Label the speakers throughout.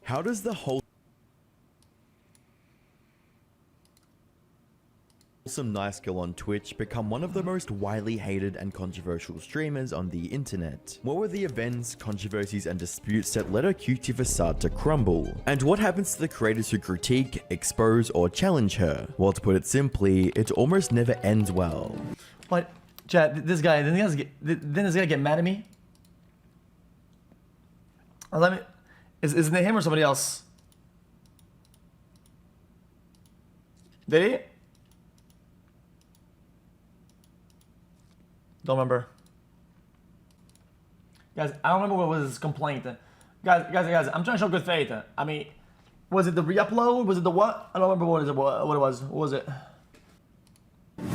Speaker 1: How does the wholesome nice girl on Twitch become one of the most widely hated and controversial streamers on the internet? What were the events, controversies, and disputes that led her cutesy facade to crumble? And what happens to the creators who critique, expose, or challenge her? Well, to put it simply, it almost never ends well.
Speaker 2: What? Chat, this guy, didn't this guy get mad at me? Is it him or somebody else? Did he? Don't remember. Guys, I don't remember what was his complaint. Guys, I'm trying to show good faith. I mean, was it the re-upload? Was it the what? I don't remember what it was. What was it?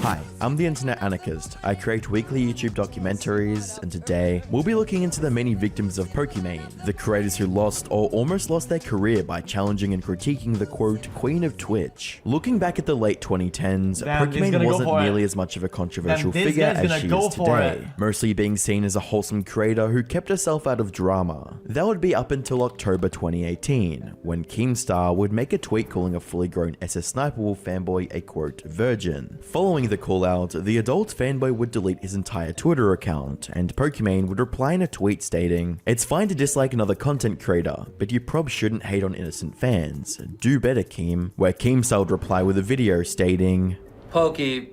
Speaker 1: Hi, I'm the Internet Anarchist. I create weekly YouTube documentaries, and today we'll be looking into the many victims of Pokimane, the creators who lost or almost lost their career by challenging and critiquing the quote queen of Twitch. Looking back at the late 2010s, Pokimane wasn't nearly as much of a controversial figure as she is today, mostly being seen as a wholesome creator who kept herself out of drama. That would be up until October 2018, when Keemstar would make a tweet calling a fully grown SS Sniper Wolf fanboy a quote virgin. Following the call out, the adult fanboy would delete his entire Twitter account, and Pokimane would reply in a tweet stating, "It's fine to dislike another content creator, but you prob shouldn't hate on innocent fans. Do better, Keem." Where Keemstar would reply with a video stating,
Speaker 3: "Pokey,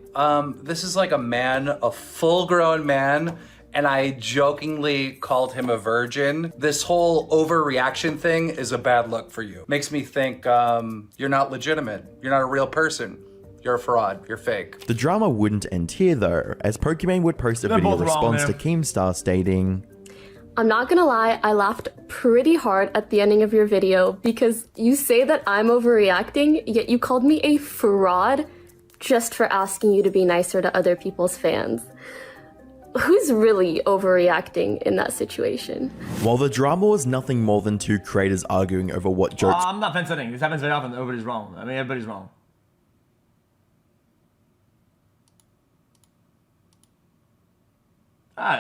Speaker 3: this is like a full-grown man, and I jokingly called him a virgin. This whole overreaction thing is a bad look for you. Makes me think you're not legitimate. You're not a real person. You're a fraud. You're fake."
Speaker 1: The drama wouldn't end here though, as Pokimane would post a video response to Keemstar stating,
Speaker 4: "I'm not gonna lie, I laughed pretty hard at the ending of your video because you say that I'm overreacting, yet you called me a fraud just for asking you to be nicer to other people's fans. Who's really overreacting in that situation?"
Speaker 1: While the drama was nothing more than two creators arguing over what jokes—
Speaker 2: I'm not fence-sitting. This happens very often. Everybody's wrong. I mean, everybody's wrong.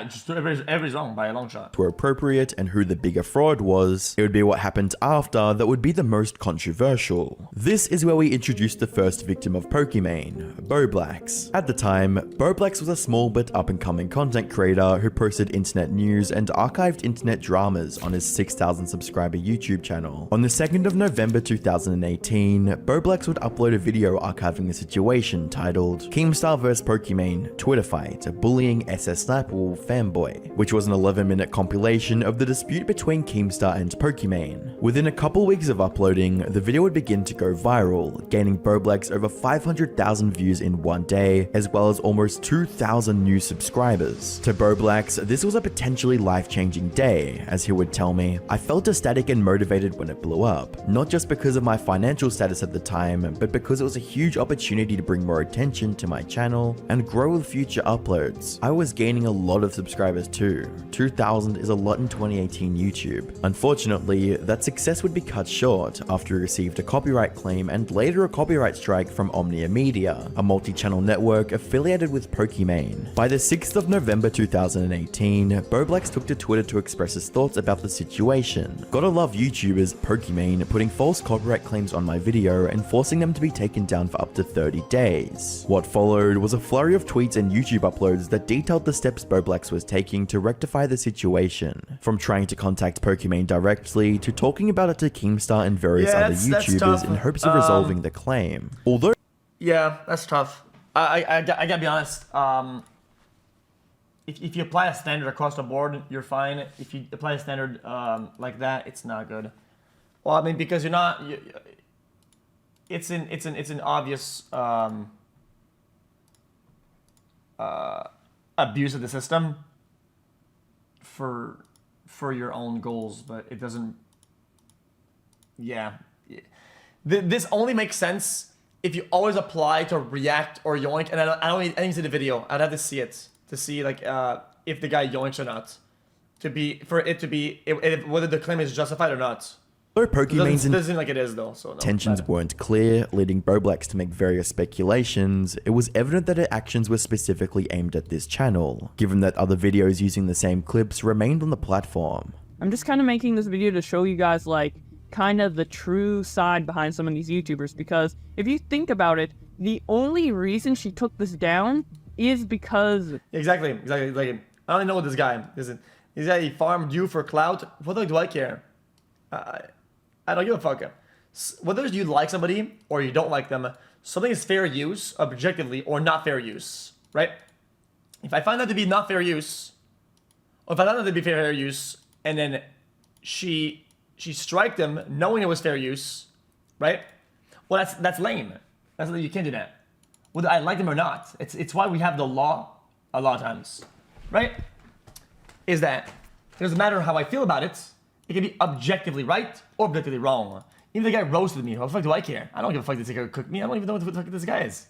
Speaker 2: Just everybody's wrong by a long shot.
Speaker 1: were appropriate and who the bigger fraud was, it would be what happened after that would be the most controversial. This is where we introduced the first victim of Pokimane, Bowblax. At the time, Bowblax was a small but up-and-coming content creator who posted internet news and archived internet dramas on his 6,000 subscriber YouTube channel. On the 2nd of November 2018, Bowblax would upload a video archiving the situation titled Keemstar vs Pokimane Twitter Fight, Bullying SS Sniper Fanboy, which was an 11-minute compilation of the dispute between Keemstar and Pokimane. Within a couple weeks of uploading, the video would begin to go viral, gaining Bowblax over 500,000 views in one day, as well as almost 2,000 new subscribers. To Bowblax, this was a potentially life-changing day, as he would tell me, "I felt ecstatic and motivated when it blew up, not just because of my financial status at the time, but because it was a huge opportunity to bring more attention to my channel and grow with future uploads. I was gaining a lot of subscribers too. 2,000 is a lot in 2018 YouTube. Unfortunately, that success would be cut short after he received a copyright claim and later a copyright strike from Omnia Media, a multi-channel network affiliated with Pokimane. By the 6th of November 2018, Bowblax took to Twitter to express his thoughts about the situation. "Gotta love YouTubers Pokimane putting false copyright claims on my video and forcing them to be taken down for up to 30 days. What followed was a flurry of tweets and YouTube uploads that detailed the steps Bowblax was taking to rectify the situation, from trying to contact Pokimane directly to talking about it to Keemstar and various other YouTubers in hopes of resolving the claim. Although—
Speaker 2: Yeah, that's tough. I gotta be honest. If you apply a standard across the board, you're fine. If you apply a standard like that, it's not good. Well, I mean, because it's an obvious abuse of the system for your own goals, but it doesn't. Yeah, this only makes sense if you always apply to react or yoink. And I don't even see the video. I'd have to see it to see like if the guy yoinks or not, whether the claim is justified or not.
Speaker 1: Pokimane's
Speaker 2: doesn't seem like it is though. So no,
Speaker 1: intentions weren't clear, leading Bowblax to make various speculations. It was evident that her actions were specifically aimed at this channel, given that other videos using the same clips remained on the platform.
Speaker 5: I'm just kind of making this video to show you guys, like, kind of the true side behind some of these YouTubers, because if you think about it, the only reason she took this down is because...
Speaker 2: Exactly. Like, I don't even know what this guy is. This guy, he farmed you for clout. What the fuck do I care? I don't give a fuck. Whether you like somebody or you don't like them, something is fair use, objectively, or not fair use, right? If I find that to be not fair use, or if I found that to be fair use, and then she striked him knowing it was fair use, right? Well, that's lame. You can't do that. Whether I like them or not, it's why we have the law a lot of times, right? Is that it doesn't matter how I feel about it. It can be objectively right or objectively wrong. Even if the guy roasted me, what the fuck do I care? I don't give a fuck this guy cooked me. I don't even know what the fuck this guy is.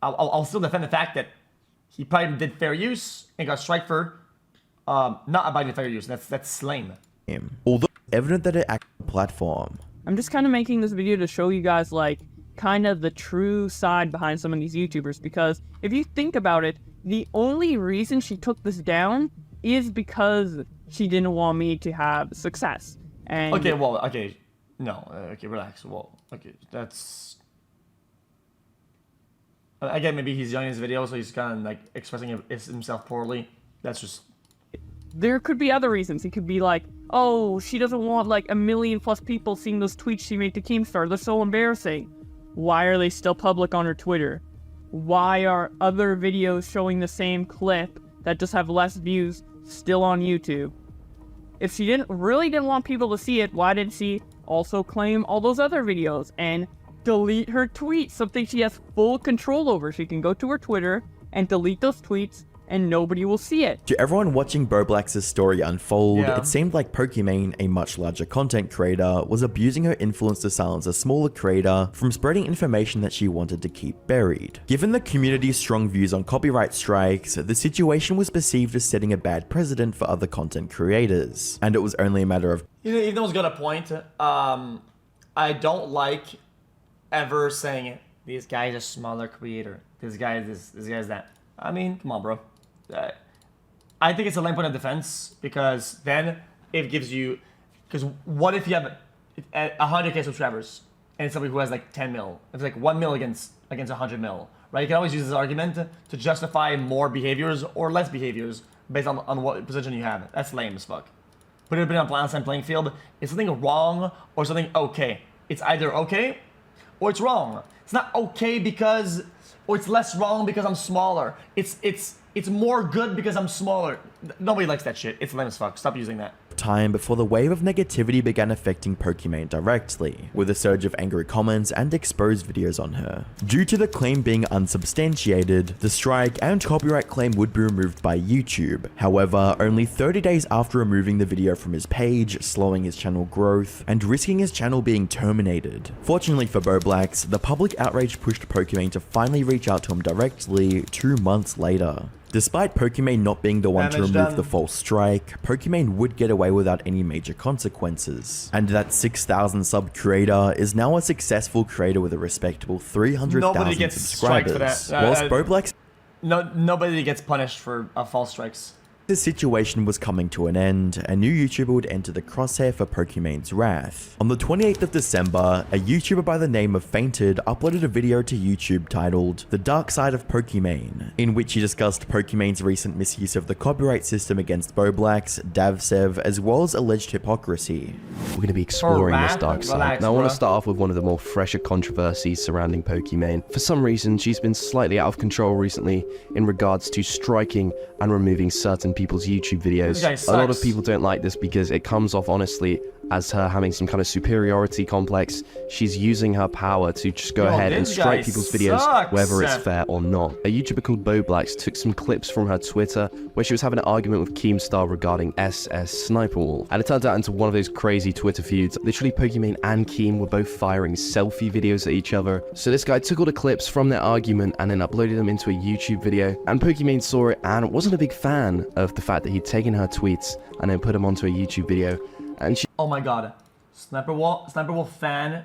Speaker 2: I'll still defend the fact that he probably did fair use and got striked for not abiding fair use. That's lame.
Speaker 1: Although evident that it acted on the platform.
Speaker 5: I'm just kind of making this video to show you guys, like, kind of the true side behind some of these YouTubers, because if you think about it, the only reason she took this down is because she didn't want me to have success. And
Speaker 2: okay, no, okay, relax. Well, okay, that's... Again, maybe he's young in his video, so he's kind of like expressing himself poorly. That's just...
Speaker 5: There could be other reasons. He could be like, oh, she doesn't want like 1 million+ people seeing those tweets she made to Keemstar. They're so embarrassing. Why are they still public on her Twitter? Why are other videos showing the same clip that just have less views still on YouTube? If she really didn't want people to see it, why did she also claim all those other videos and delete her tweets? Something she has full control over. She can go to her Twitter and delete those tweets and nobody will see it.
Speaker 1: To everyone watching Bowblax's story unfold,
Speaker 2: Yeah.
Speaker 1: it seemed like Pokimane, a much larger content creator, was abusing her influence to silence a smaller creator from spreading information that she wanted to keep buried. Given the community's strong views on copyright strikes, the situation was perceived as setting a bad precedent for other content creators, and it was only a matter of...
Speaker 2: Even though it's got a point, I don't like ever saying, this guy is a smaller creator, this guy is this guy's that. I mean, come on, bro. I think it's a lame point of defense, because then it gives you... Because what if you have 100k subscribers and it's somebody who has like 10 mil? It's like 1 mil against 100 mil, right? You can always use this argument to justify more behaviors or less behaviors based on what position you have. That's lame as fuck. Put it on a playing field. Is something wrong or something okay? It's either okay or it's wrong. It's not okay because... Or it's less wrong because I'm smaller. It's more good because I'm smaller. Nobody likes that shit. It's lame as fuck. Stop using that.
Speaker 1: time before the wave of negativity began affecting Pokimane directly, with a surge of angry comments and exposed videos on her. Due to the claim being unsubstantiated, the strike and copyright claim would be removed by YouTube. However, only 30 days after removing the video from his page, slowing his channel growth, and risking his channel being terminated. Fortunately for Bowblax, the public outrage pushed Pokimane to finally reach out to him directly 2 months later. Despite Pokimane not being the one to remove the false strike, Pokimane would get away without any major consequences. And that 6,000 sub creator is now a successful creator with a respectable 300,000 subscribers. Whilst Bowblax...
Speaker 2: Nobody gets punished for false strikes.
Speaker 1: The situation was coming to an end, a new YouTuber would enter the crosshair for Pokimane's wrath. On the 28th of December, a YouTuber by the name of Fainted uploaded a video to YouTube titled The Dark Side of Pokimane, in which he discussed Pokimane's recent misuse of the copyright system against Bowblax, Davsev, as well as alleged hypocrisy.
Speaker 6: We're going to be exploring this dark side. Now I want to start off with one of the more fresher controversies surrounding Pokimane. For some reason, she's been slightly out of control recently in regards to striking and removing certain people's YouTube videos. A lot of people don't like this because it comes off honestly as her having some kind of superiority complex. She's using her power to just go ahead and strike people's videos, whether it's fair or not. A YouTuber called Bowblax took some clips from her Twitter where she was having an argument with Keemstar regarding SS Sniper Wall, and it turned out into one of those crazy Twitter feuds. Literally, Pokimane and Keem were both firing selfie videos at each other. So this guy took all the clips from their argument and then uploaded them into a YouTube video, and Pokimane saw it and wasn't a big fan of the fact that he'd taken her tweets and then put them onto a YouTube video. And she...
Speaker 2: Oh my god. Sniper Wolf fan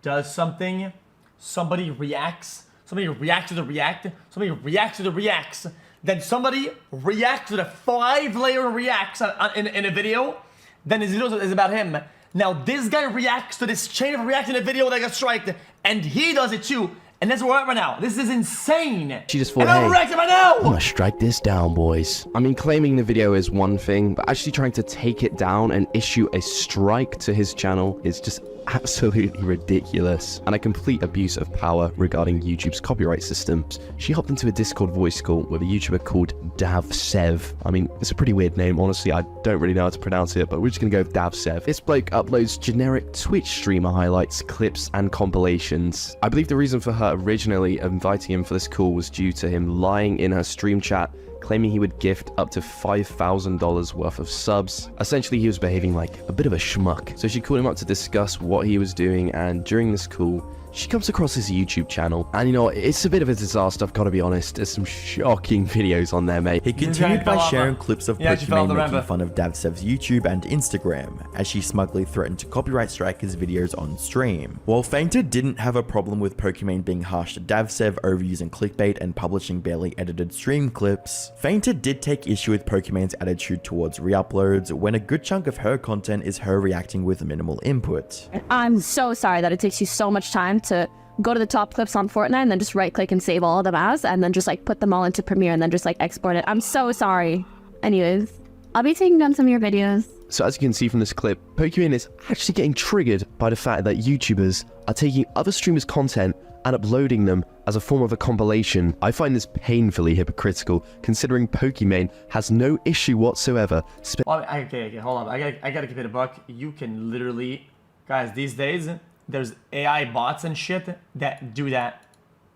Speaker 2: does something, somebody reacts, somebody reacts to the react, somebody reacts to the reacts, then somebody reacts to the 5-layer reacts in a video, then his video is about him. Now this guy reacts to this chain of reacting to video that got striked, and he does it too. And that's where we're at right now. This is insane.
Speaker 6: She just thought,
Speaker 2: and I'm overreacting right now.
Speaker 6: I'm gonna strike this down, boys. I mean, claiming the video is one thing, but actually trying to take it down and issue a strike to his channel is just absolutely ridiculous, and a complete abuse of power regarding YouTube's copyright systems. She hopped into a Discord voice call with a YouTuber called DavSev. I mean, it's a pretty weird name, honestly. I don't really know how to pronounce it, but we're just gonna go with DavSev. This bloke uploads generic Twitch streamer highlights, clips, and compilations. I believe the reason for her originally inviting him for this call was due to him lying in her stream chat, claiming he would gift up to $5,000 worth of subs. Essentially, he was behaving like a bit of a schmuck. So she called him up to discuss what he was doing, and during this call, she comes across his YouTube channel, and you know, it's a bit of a disaster, I've got to be honest. There's some shocking videos on there, mate.
Speaker 1: He continued by sharing clips of Pokimane making fun of DavSev's YouTube and Instagram, as she smugly threatened to copyright strike his videos on stream. While Fainted didn't have a problem with Pokimane being harsh to DavSev over using clickbait and publishing barely edited stream clips, Fainted did take issue with Pokimane's attitude towards re-uploads, when a good chunk of her content is her reacting with minimal input.
Speaker 7: I'm so sorry that it takes you so much time to go to the top clips on Fortnite and then just right click and save all of them as, and then just like put them all into Premiere and then just like export it. I'm so sorry. Anyways, I'll be taking down some of your videos.
Speaker 6: So as you can see from this clip, Pokimane is actually getting triggered by the fact that YouTubers are taking other streamers' content and uploading them as a form of a compilation. I find this painfully hypocritical, considering Pokimane has no issue whatsoever.
Speaker 2: Okay, hold on. I gotta keep it a buck. You can literally, guys, these days, there's AI bots and shit that do that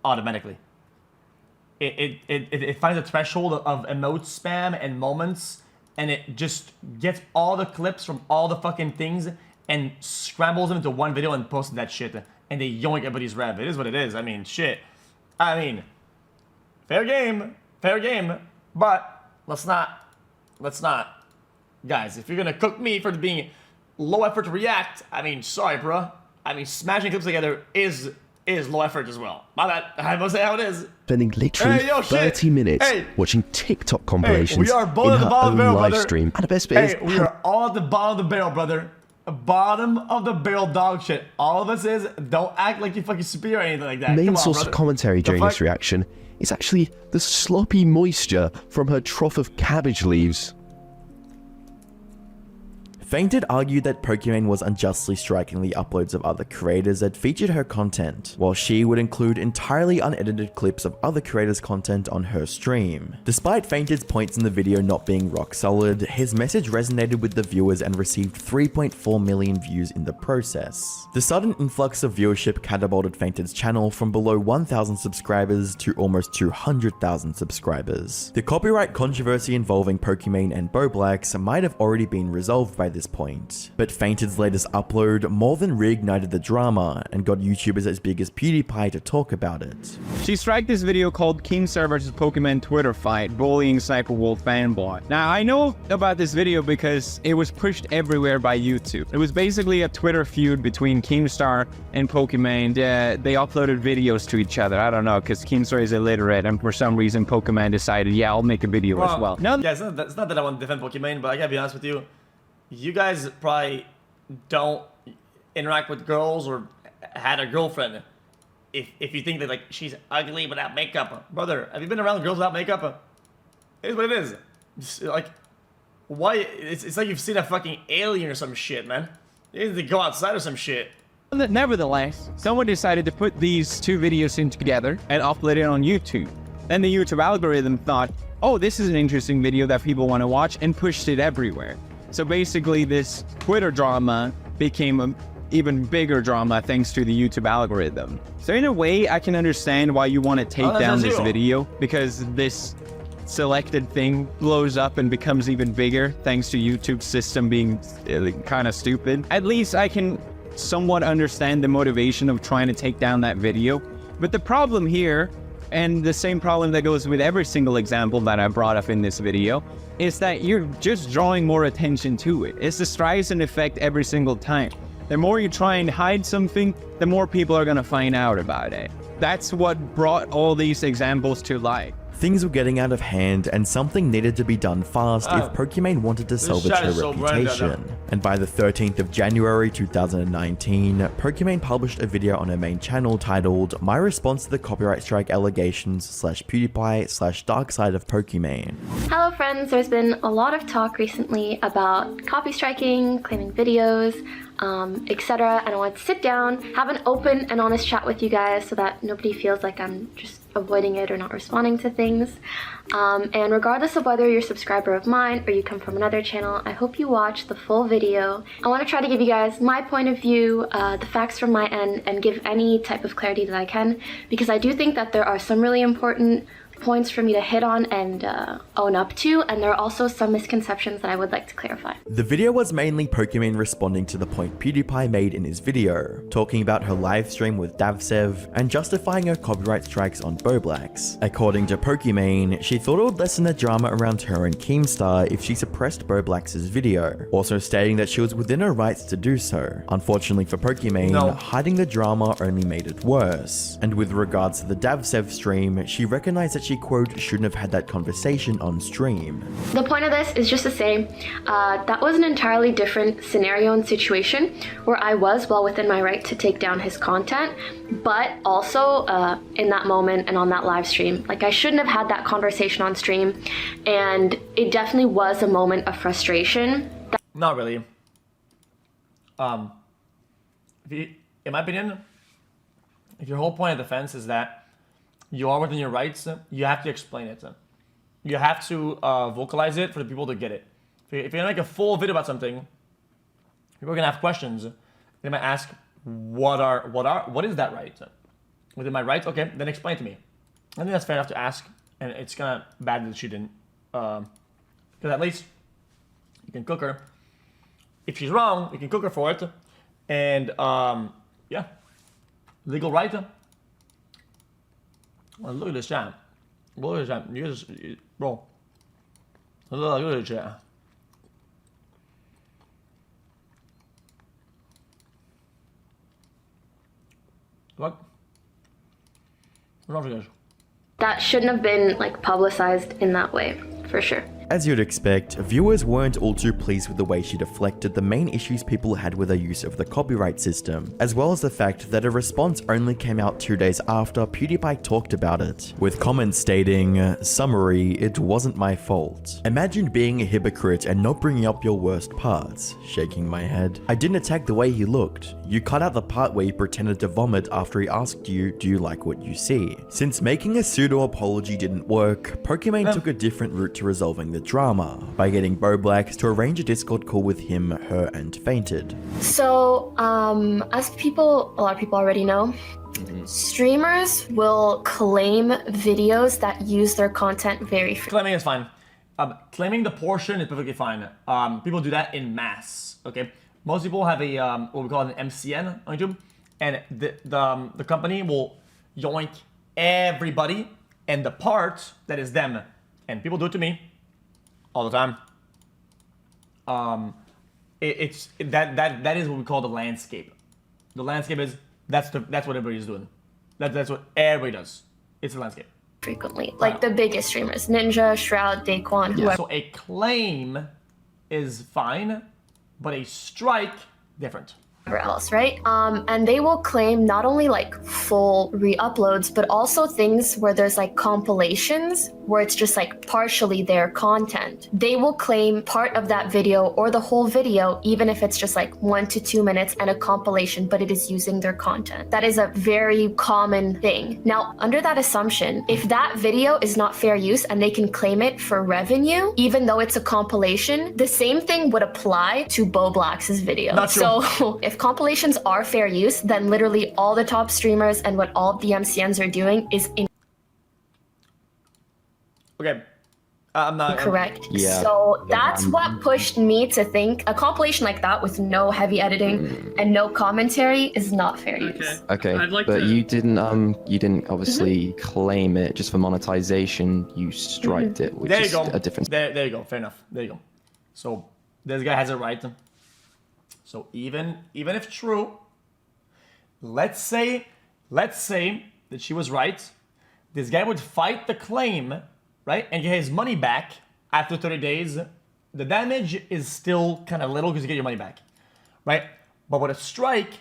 Speaker 2: automatically. It finds a threshold of emote spam and moments, and it just gets all the clips from all the fucking things and scrambles them into one video and posts that shit. And they yoink everybody's rev. It is what it is. I mean, shit. I mean, fair game. But let's not. Guys, if you're gonna cook me for being low effort to react, I mean, sorry, bro. I mean, smashing clips together is low effort as well. My bad. I must say how it is.
Speaker 6: Spending literally 30 minutes watching TikTok compilations
Speaker 2: we are both
Speaker 6: in
Speaker 2: at the
Speaker 6: her
Speaker 2: bottom
Speaker 6: own
Speaker 2: of the barrel,
Speaker 6: live
Speaker 2: brother.
Speaker 6: stream. And the best bit is,
Speaker 2: we are all at the bottom of the barrel, brother. Bottom of the barrel dog shit. All of us is, don't act like you're fucking superior or anything like that.
Speaker 6: the main
Speaker 2: Come on,
Speaker 6: source
Speaker 2: brother.
Speaker 6: of commentary during this reaction is actually the sloppy moisture from her trough of cabbage leaves.
Speaker 1: Fainted argued that Pokimane was unjustly striking the uploads of other creators that featured her content, while she would include entirely unedited clips of other creators' content on her stream. Despite Fainted's points in the video not being rock solid, his message resonated with the viewers and received 3.4 million views in the process. The sudden influx of viewership catapulted Fainted's channel from below 1,000 subscribers to almost 200,000 subscribers. The copyright controversy involving Pokimane and Bowblax might have already been resolved by this point, but Fainted's latest upload more than reignited the drama and got YouTubers as big as PewDiePie to talk about it.
Speaker 8: She striked this video called Keemstar vs Pokimane Twitter fight, bullying Sniper Wolf fanboy. Now I know about this video because it was pushed everywhere by YouTube. It was basically a Twitter feud between Keemstar and Pokimane. They uploaded videos to each other. I don't know, because Keemstar is illiterate, and for some reason Pokimane decided, yeah, I'll make a video as well.
Speaker 2: No, yeah, it's not that I want to defend Pokimane, but I gotta be honest with you. You guys probably don't interact with girls or had a girlfriend if you think that like she's ugly without makeup. Brother, have you been around girls without makeup? It is what it is. Just, like, why? It's like you've seen a fucking alien or some shit, man. You need to go outside or some shit.
Speaker 8: Nevertheless, someone decided to put these two videos in together and upload it on YouTube. Then the YouTube algorithm thought, oh, this is an interesting video that people want to watch, and pushed it everywhere. So basically this Twitter drama became an even bigger drama thanks to the YouTube algorithm. So in a way, I can understand why you want to take down this video, because this selected thing blows up and becomes even bigger thanks to YouTube's system being kind of stupid. At least I can somewhat understand the motivation of trying to take down that video. But the problem here, and the same problem that goes with every single example that I brought up in this video, is that you're just drawing more attention to it. It's the Streisand effect every single time. The more you try and hide something, the more people are gonna find out about it. That's what brought all these examples to light.
Speaker 1: Things were getting out of hand and something needed to be done fast if Pokimane wanted to salvage
Speaker 2: chat
Speaker 1: her
Speaker 2: is so
Speaker 1: reputation. And by the 13th of January 2019, Pokimane published a video on her main channel titled My Response to the Copyright Strike Allegations / Dark Side of Pokimane.
Speaker 4: Hello friends, there's been a lot of talk recently about copy striking, claiming videos, etc. And I want to sit down, have an open and honest chat with you guys so that nobody feels like I'm just avoiding it or not responding to things. And regardless of whether you're a subscriber of mine or you come from another channel, I hope you watch the full video. I want to try to give you guys my point of view, the facts from my end, and give any type of clarity that I can, because I do think that there are some really important points for me to hit on and own up to, and there are also some misconceptions that I would like to clarify.
Speaker 1: The video was mainly Pokimane responding to the point PewDiePie made in his video, talking about her live stream with Davsev and justifying her copyright strikes on Bowblax. According to Pokimane, she thought it would lessen the drama around her and Keemstar if she suppressed Bowblax's video, also stating that she was within her rights to do so. Unfortunately for Pokimane, hiding the drama only made it worse. And with regards to the Davsev stream, she recognized that she, quote, shouldn't have had that conversation on stream.
Speaker 4: The point of this is just to say that was an entirely different scenario and situation where I was well within my right to take down his content, but also in that moment and on that live stream, like, I shouldn't have had that conversation on stream, and it definitely was a moment of frustration.
Speaker 2: Not really. In my opinion, if your whole point of defense is that you are within your rights, you have to explain it. You have to vocalize it for the people to get it. If you're gonna make a full video about something, people are gonna have questions. They might ask, what is that right? Within my rights? Okay, then explain to me. I think that's fair enough to ask, and it's kind of bad that she didn't. Because at least you can cook her. If she's wrong, you can cook her for it. And yeah, legal right. Well, look at this chat. Look at this chat. You just, bro. Look at this chat. What? What's wrong with this?
Speaker 4: That shouldn't have been like publicized in that way, for sure.
Speaker 1: As you'd expect, viewers weren't all too pleased with the way she deflected the main issues people had with her use of the copyright system, as well as the fact that her response only came out 2 days after PewDiePie talked about it, with comments stating, "Summary, it wasn't my fault. Imagine being a hypocrite and not bringing up your worst parts," shaking my head. "I didn't attack the way he looked. You cut out the part where he pretended to vomit after he asked you, do you like what you see?" Since making a pseudo-apology didn't work, Pokimane took a different route to resolving the drama by getting Bowblax to arrange a Discord call with him, her, and Fainted.
Speaker 4: So, as a lot of people already know, streamers will claim videos that use their content very frequently.
Speaker 2: Claiming is fine. Claiming the portion is perfectly fine. People do that in mass. Okay, most people have a what we call an MCN on YouTube, and the company will yoink everybody and the part that is them, and people do it to me all the time. That is what we call the landscape. The landscape is that's what everybody's doing. That's what everybody does. It's the landscape.
Speaker 4: Frequently, like the biggest streamers, Ninja, Shroud, Daquan, whoever.
Speaker 2: So a claim is fine, but a strike different.
Speaker 4: Else, right? And they will claim not only like full re-uploads, but also things where there's like compilations where it's just like partially their content. They will claim part of that video or the whole video, even if it's just like 1 to 2 minutes and a compilation, but it is using their content. That is a very common thing. Now, under that assumption, if that video is not fair use and they can claim it for revenue, even though it's a compilation, the same thing would apply to Bowblax's video.
Speaker 2: Not true.
Speaker 4: So if compilations are fair use, then literally all the top streamers and what all the MCNs are doing is
Speaker 2: Okay, I'm not
Speaker 4: correct.
Speaker 6: Yeah.
Speaker 4: So that's what pushed me to think a compilation like that with no heavy editing and no commentary is not fair use.
Speaker 6: Okay,
Speaker 5: I'd like
Speaker 6: but
Speaker 5: to-
Speaker 6: you didn't obviously claim it just for monetization. You striked it, which
Speaker 2: There you
Speaker 6: is
Speaker 2: go.
Speaker 6: a difference.
Speaker 2: There you go. Fair enough. There you go. So this guy has it right. So even if true, let's say that she was right, this guy would fight the claim, right, and get his money back after 30 days, the damage is still kind of little because you get your money back, right? But with a strike,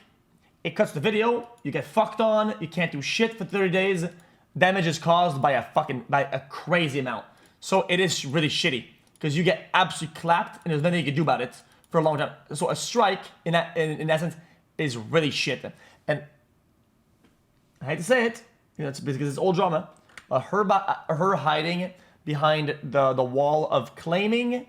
Speaker 2: it cuts the video, you get fucked on, you can't do shit for 30 days, damage is caused by a crazy amount. So it is really shitty because you get absolutely clapped and there's nothing you can do about it for a long time. So a strike, in essence, is really shit. And I hate to say it, you know, it's because it's old drama. Her hiding behind the wall of claiming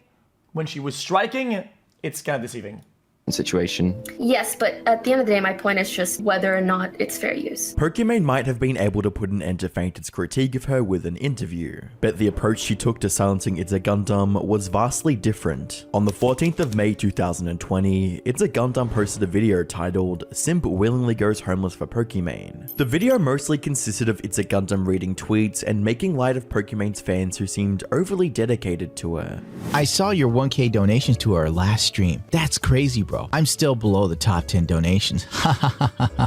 Speaker 2: when she was striking, it's kind of deceiving.
Speaker 9: Situation.
Speaker 4: Yes, but at the end of the day, my point is just whether or not it's fair use.
Speaker 1: Pokimane might have been able to put an end to Fainted's critique of her with an interview, but the approach she took to silencing It's a Gundam was vastly different. On the 14th of May 2020, It's a Gundam posted a video titled "Simp Willingly Goes Homeless for Pokimane." The video mostly consisted of It's a Gundam reading tweets and making light of Pokimane's fans who seemed overly dedicated to her.
Speaker 10: I saw your 1K donations to our last stream. That's crazy, bro. I'm still below the top 10 donations.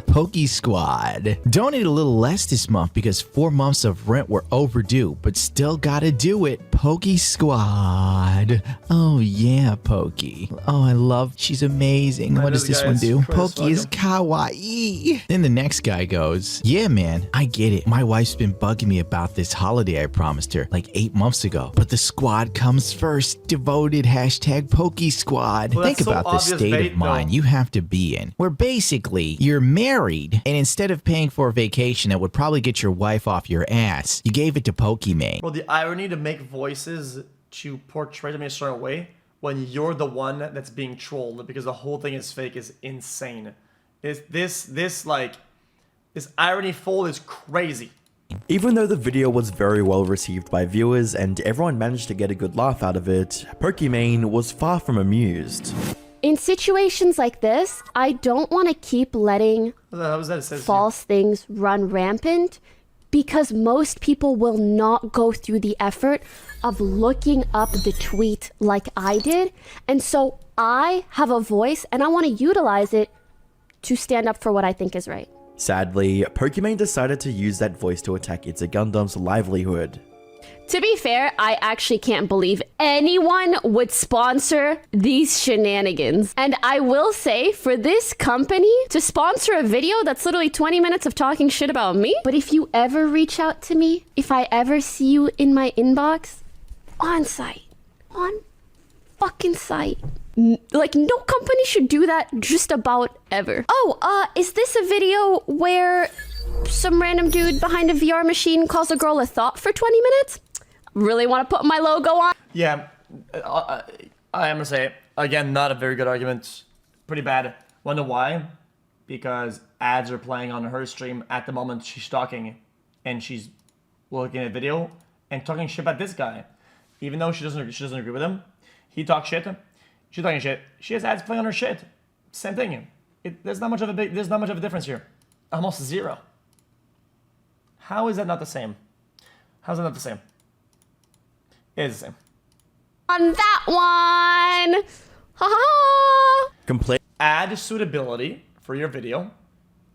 Speaker 10: Poke Squad. Donated a little less this month because 4 months of rent were overdue, but still gotta do it. Poke Squad. Oh yeah, Poke. Oh, I love, she's amazing. What does this one do? Poke is kawaii. Then the next guy goes, yeah, man, I get it. My wife's been bugging me about this holiday I promised her like 8 months ago, but the squad comes first. Devoted hashtag Poke Squad.
Speaker 2: Well,
Speaker 10: think
Speaker 2: so
Speaker 10: about the state of mind you have to be in, where basically you're married, and instead of paying for a vacation that would probably get your wife off your ass, you gave it to Pokimane.
Speaker 2: Well, the irony to make voices to portray them in a certain way when you're the one that's being trolled because the whole thing is fake is insane. This irony fold is crazy.
Speaker 1: Even though the video was very well received by viewers and everyone managed to get a good laugh out of it, Pokimane was far from amused.
Speaker 7: In situations like this, I don't want to keep letting false things run rampant because most people will not go through the effort of looking up the tweet like I did. And so I have a voice and I want to utilize it to stand up for what I think is right.
Speaker 1: Sadly, Pokimane decided to use that voice to attack It's a Gundam's livelihood.
Speaker 7: To be fair, I actually can't believe anyone would sponsor these shenanigans. And I will say, for this company to sponsor a video that's literally 20 minutes of talking shit about me, but if you ever reach out to me, if I ever see you in my inbox, on site, on fucking site. Like, no company should do that just about ever. Oh, is this a video where some random dude behind a VR machine calls a girl a thought for 20 minutes? Really want to put my logo on?
Speaker 2: Yeah, I am gonna say, again, not a very good argument. Pretty bad. Wonder why? Because ads are playing on her stream at the moment she's talking, and she's looking at video and talking shit about this guy. Even though she doesn't agree with him, he talks shit. She's talking shit. She has ads playing on her shit. Same thing. There's not much of a difference here. Almost zero. How is that not the same? How's that not the same? It is the same.
Speaker 7: On that one! Ha ha!
Speaker 1: Complete.
Speaker 2: Ad suitability for your video.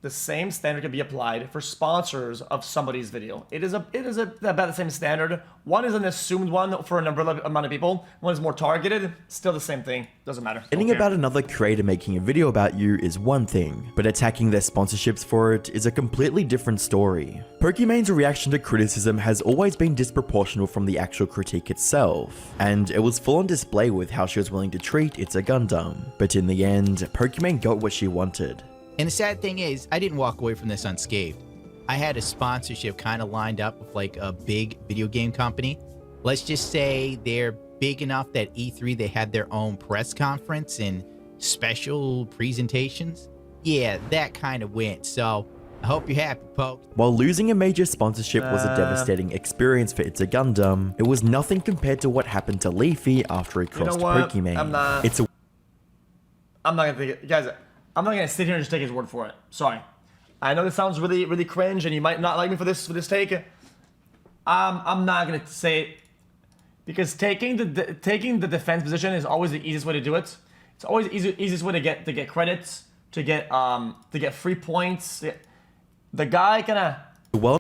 Speaker 2: The same standard can be applied for sponsors of somebody's video. It is about the same standard. One is an assumed one for an umbrella amount of people. One is more targeted. Still the same thing. Doesn't matter.
Speaker 1: Complaining about another creator making a video about you is one thing, but attacking their sponsorships for it is a completely different story. Pokimane's reaction to criticism has always been disproportional from the actual critique itself, and it was full on display with how she was willing to treat It's a Gundam. But in the end, Pokimane got what she wanted.
Speaker 10: And the sad thing is, I didn't walk away from this unscathed. I had a sponsorship kind of lined up with like a big video game company. Let's just say they're big enough that E3, they had their own press conference and special presentations. Yeah, that kind of went. So I hope you're happy, Poke.
Speaker 1: While losing a major sponsorship was a devastating experience for It's a Gundam, it was nothing compared to what happened to Leafy after he crossed Pokimane. I'm not
Speaker 2: gonna take it, guys. I'm not gonna sit here and just take his word for it. Sorry. I know this sounds really, really cringe, and you might not like me for this take. I'm not gonna say it because taking the defense position is always the easiest way to do it. It's always the easiest way to get credits, to get free points. The guy kind of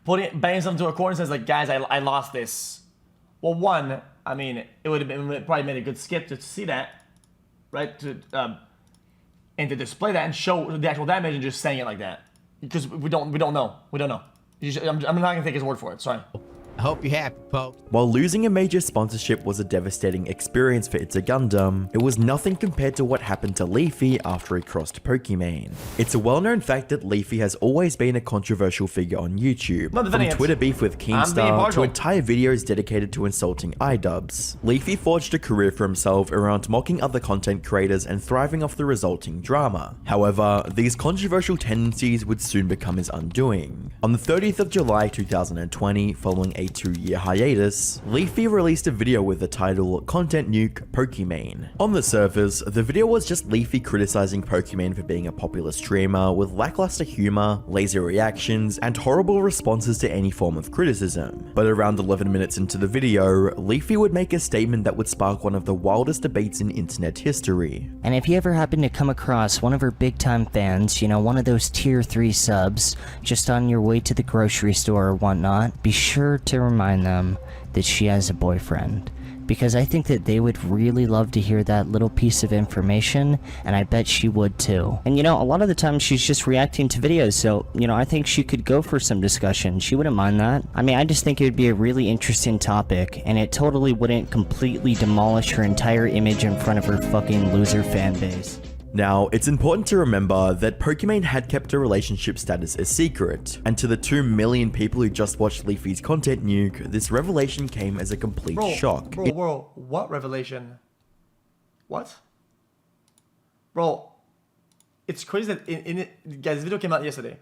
Speaker 2: bangs them to a corner and says like, guys, I lost this. Well, one, I mean, it would have been probably made a good skip to see that, right? And to display that and show the actual damage and just saying it like that, because we don't know. I'm not gonna take his word for it. Sorry.
Speaker 10: I hope you're happy, Poke.
Speaker 1: While losing a major sponsorship was a devastating experience for It's a Gundam, it was nothing compared to what happened to Leafy after he crossed Pokimane. It's a well-known fact that Leafy has always been a controversial figure on YouTube, from Twitter beef with Keemstar to entire videos dedicated to insulting iDubbbz. Leafy forged a career for himself around mocking other content creators and thriving off the resulting drama. However, these controversial tendencies would soon become his undoing. On the 30th of July 2020, following a 2-year hiatus, Leafy released a video with the title Content Nuke Pokimane. On the surface, the video was just Leafy criticizing Pokimane for being a popular streamer with lackluster humor, lazy reactions, and horrible responses to any form of criticism. But around 11 minutes into the video, Leafy would make a statement that would spark one of the wildest debates in internet history.
Speaker 9: And if you ever happen to come across one of her big time fans, you know, one of those tier 3 subs, just on your way to the grocery store or whatnot, be sure to remind them that she has a boyfriend, because I think that they would really love to hear that little piece of information, and I bet she would too. And you know, a lot of the time she's just reacting to videos, so you know, I think she could go for some discussion. She wouldn't mind that. I mean, I just think it would be a really interesting topic, and it totally wouldn't completely demolish her entire image in front of her fucking loser fan base.
Speaker 1: Now, it's important to remember that Pokimane had kept her relationship status a secret, and to the 2 million people who just watched Leafy's Content Nuke, this revelation came as a complete shock.
Speaker 2: Bro, what revelation? What? Bro, it's crazy that guys, this video came out yesterday.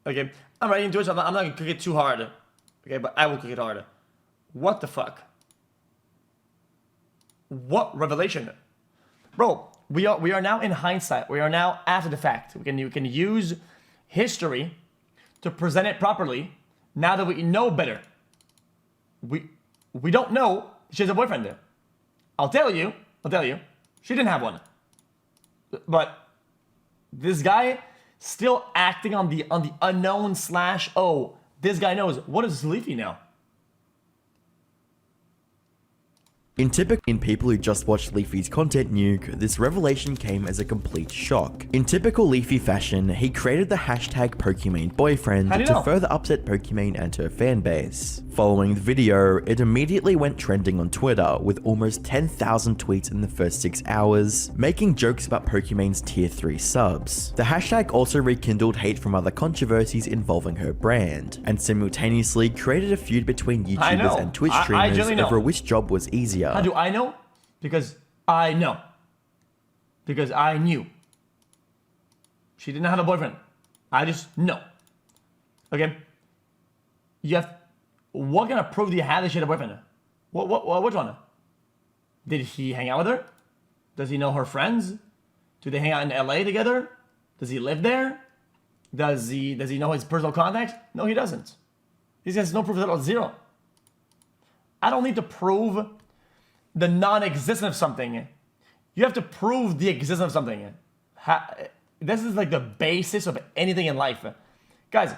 Speaker 2: Okay, I'm writing into it, so I'm not gonna cook it too hard. Okay, but I will cook it hard. What the fuck? What revelation? Bro, we are now in hindsight. We are now after the fact. You can use history to present it properly now that we know better. We don't know she has a boyfriend there. I'll tell you, she didn't have one. But this guy still acting on the unknown / oh, this guy knows. What is Leafy now?
Speaker 1: In people who just watched Leafy's Content Nuke, this revelation came as a complete shock. In typical Leafy fashion, he created the hashtag Pokimane Boyfriend to further upset Pokimane and her fanbase. Following the video, it immediately went trending on Twitter with almost 10,000 tweets in the first 6 hours, making jokes about Pokimane's tier 3 subs. The hashtag also rekindled hate from other controversies involving her brand, and simultaneously created a feud between YouTubers and Twitch streamers over which job was easier.
Speaker 2: How do I know? Because I know. Because I knew. She didn't have a boyfriend. I just know. Okay? What kind of proof do you have that she had a boyfriend? Which one? Did he hang out with her? Does he know her friends? Do they hang out in LA together? Does he live there? Does he know his personal contacts? No, he doesn't. He has no proof at all. Zero. I don't need to prove the non-existence of something. You have to prove the existence of something. This is like the basis of anything in life. Guys,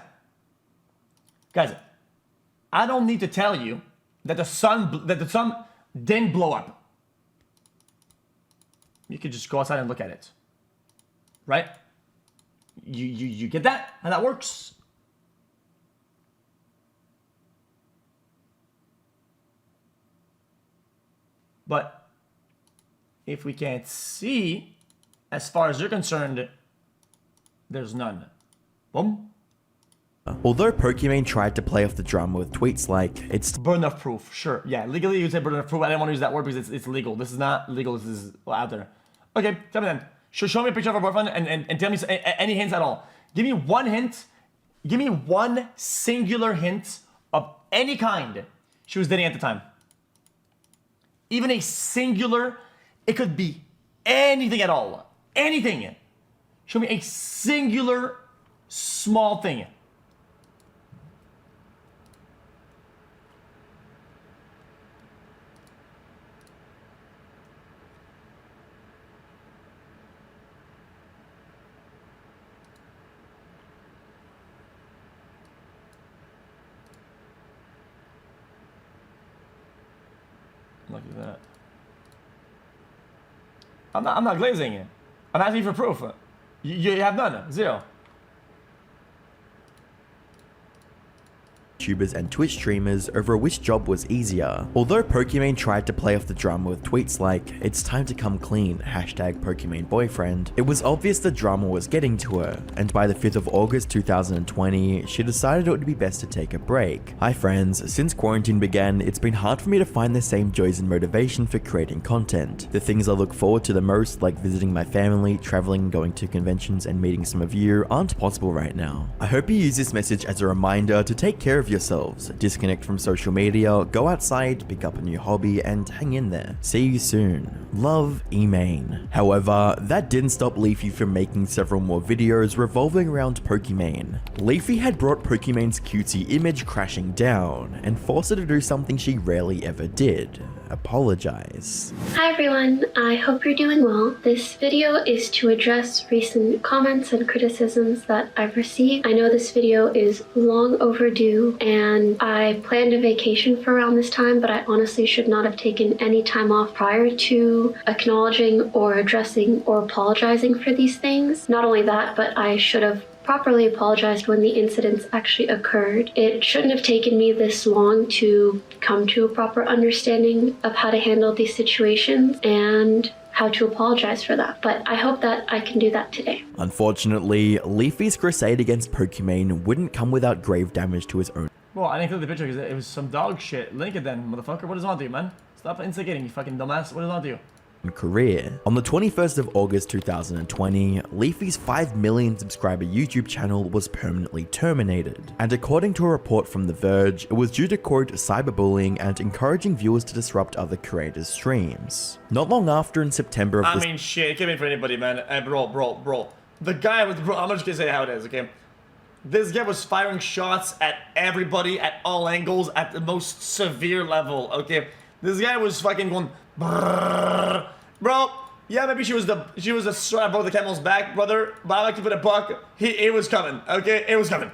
Speaker 2: I don't need to tell you that the sun didn't blow up. You could just go outside and look at it. Right? You get that? How that works? But if we can't see, as far as you're concerned, there's none. Boom.
Speaker 1: Although Pokimane tried to play off the drama with tweets like, it's
Speaker 2: burden of proof, sure. Yeah, legally you say burden of proof. I didn't want to use that word because it's legal. This is not legal, this is out there. Okay, tell me then. Show me a picture of her boyfriend and tell me any hints at all. Give me one hint. Give me one singular hint of any kind she was dating at the time. Even a singular, it could be anything at all. Anything. Show me a singular small thing. Look at that. I'm not glazing it. I'm asking for proof. You have none. Zero.
Speaker 1: YouTubers and Twitch streamers over which job was easier. Although Pokimane tried to play off the drama with tweets like, "It's time to come clean, hashtag Pokimane boyfriend," it was obvious the drama was getting to her, and by the 5th of August 2020, she decided it would be best to take a break. Hi friends, since quarantine began, it's been hard for me to find the same joys and motivation for creating content. The things I look forward to the most, like visiting my family, traveling, going to conventions, and meeting some of you, aren't possible right now. I hope you use this message as a reminder to take care of yourselves, disconnect from social media, go outside, pick up a new hobby, and hang in there. See you soon. Love, Emane. However, that didn't stop Leafy from making several more videos revolving around Pokimane. Leafy had brought Pokimane's cutesy image crashing down and forced her to do something she rarely ever did: apologize.
Speaker 4: Hi everyone, I hope you're doing well. This video is to address recent comments and criticisms that I've received. I know this video is long overdue and I planned a vacation for around this time, but I honestly should not have taken any time off prior to acknowledging or addressing or apologizing for these things. Not only that, but I should have properly apologized when the incidents actually occurred. It shouldn't have taken me this long to come to a proper understanding of how to handle these situations and how to apologize for that. But I hope that I can do that today.
Speaker 1: Unfortunately, Leafy's crusade against Pokimane wouldn't come without grave damage to his own.
Speaker 2: Well, I didn't click the picture because it was some dog shit. Link it then, motherfucker. What is on to you, man? Stop instigating, you fucking dumbass. What is on to you?
Speaker 1: Career. On the 21st of August 2020, Leafy's 5 million subscriber YouTube channel was permanently terminated, and according to a report from The Verge, it was due to quote cyberbullying and encouraging viewers to disrupt other creators' streams. Not long after, in September of
Speaker 2: I mean, shit, it can't be for anybody, man. Bro. The guy with, bro, I'm just gonna say how it is, okay? This guy was firing shots at everybody at all angles at the most severe level, okay? This guy was fucking going, brrr. Bro, yeah, maybe she was the straw above the camel's back, brother, but I like to put a buck. It was coming, okay? It was coming.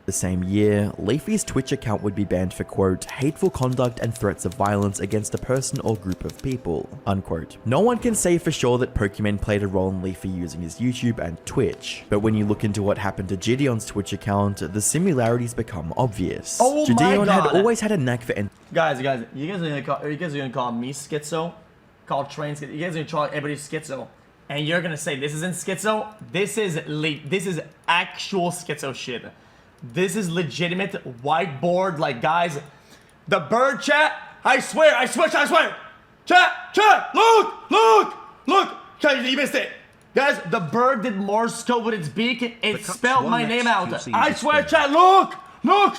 Speaker 1: The same year, Leafy's Twitch account would be banned for quote, hateful conduct and threats of violence against a person or group of people, unquote. No one can say for sure that Pokimane played a role in Leafy using his YouTube and Twitch, but when you look into what happened to JiDion's Twitch account, the similarities become obvious.
Speaker 2: Oh
Speaker 1: JiDion
Speaker 2: my God.
Speaker 1: had always had a knack for
Speaker 2: Guys, you guys are gonna call me schizo? Call train schizo? You guys are gonna call everybody schizo? And you're gonna say this isn't schizo? This is actual schizo shit. This is legitimate whiteboard, like, guys. The bird chat, I swear. Chat, look. Chat, you missed it. Guys, the bird did Morse code with its beak. It spelled my name out. I swear, chat, look,